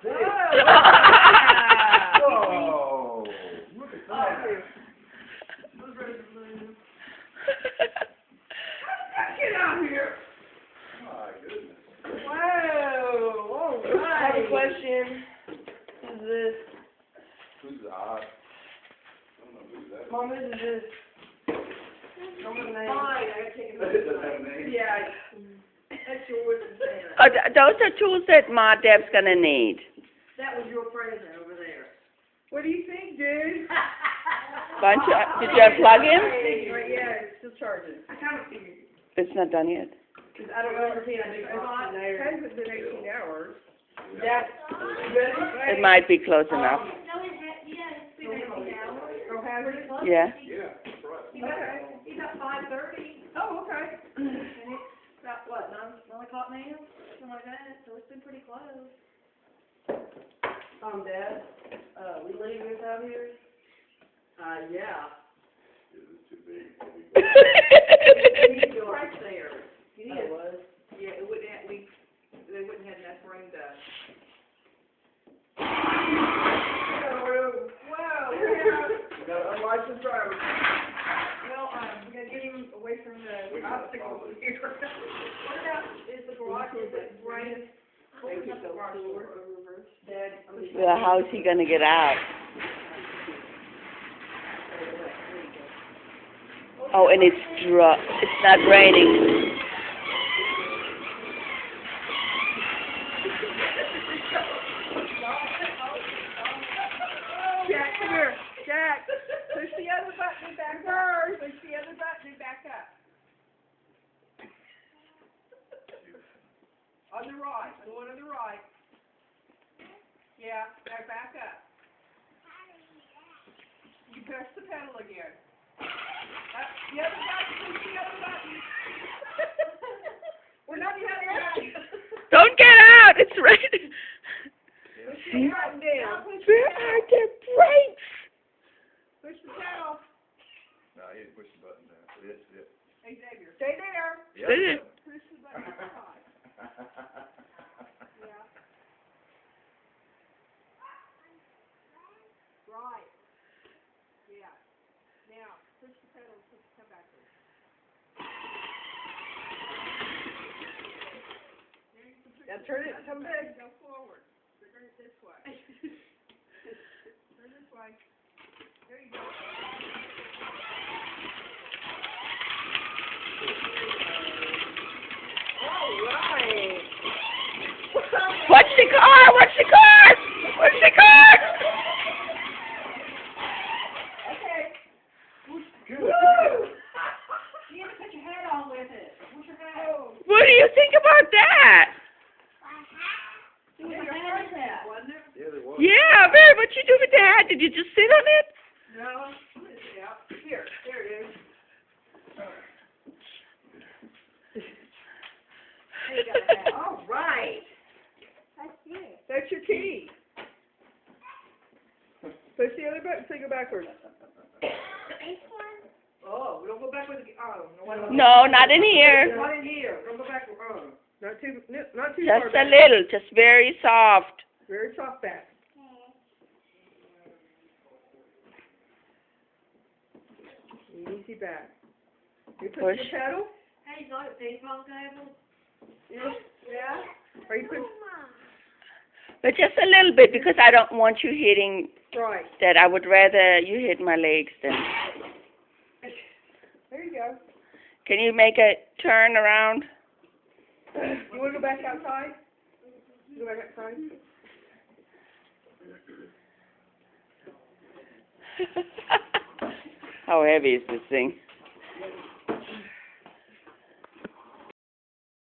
pig. Whoa! Whoa! Look at that. Get out here! My goodness. Whoa! All I have a right. question. Who's this? Who's the odd? I don't know who's that. Mom, who's this? Mom, Fine, name. I gotta take It doesn't have a name. Yeah, that's yours and Santa. Those are tools that Ma Deb's gonna need. That was your present over there. What do you think, dude? Did you unplug him? Yeah, it's still charging. I kind of figured. It's not done yet. I don't know if it's It's not. It hasn't been 18 hours. Yeah. It might be close enough. No, it had, yeah, it's been 18 hours. Oh, has it? Yeah. Yeah, that's right. He's at 5:30. Oh, okay. And it's about, what, 9 o'clock now? Something like that, so it's been pretty close. Dad, we leave this out here? Yeah. Is it too big? It's right there. It Oh, is. was? Yeah, it wouldn't have, they wouldn't have enough room to. Wow, we got an unlicensed driver. Well, we gotta get him away from the obstacles here. What about, is the garage, is it right? Open up the garage door. Dad, Well, how's he gonna get out? Oh, and it's not raining. Jack, come here. Jack, push the other button back up. Push the other button back up. On the right, the one on the right. Yeah, back up. You press the pedal again. The other button, push the other button. We're not the other button. Don't get out! It's raining. Push the button down. Where are the brakes? Push the pedal. No, he didn't push the button down. It's it. Hey, Xavier, stay there. Yep. Push the button outside. Yeah. Right. Yeah. Now, push the pedal and come backwards. Now turn it, come back. Go forward. Turn it this way. Turn this way. There you go. All right. Watch the car! Watch the car! Watch the car! Okay. Good. Woo! you have to put your hat on with it. What's your hat? Oh. What do you think about that? It was a hat hat. Wasn't it? Yeah, there was. Yeah, Mary, what you do with the hat? Did you just sit on it? No. Yeah. Here, there it is. There you got a hat. All right. That's your key. Push the other button so you go backwards. Oh, we don't go backwards again. Oh, no. No, not in here. Not in here. Don't go backwards. Oh. Not too far Just a back. little, just very soft. Very soft back. Easy back. You push Push. the pedal? Hey, you got a ping pong table? Yeah. Or you push. But just a little bit, because I don't want you hitting Right. that. I would rather you hit my legs than... There you go. Can you make a turn around? You want to go back outside? Go back outside? How heavy is this thing?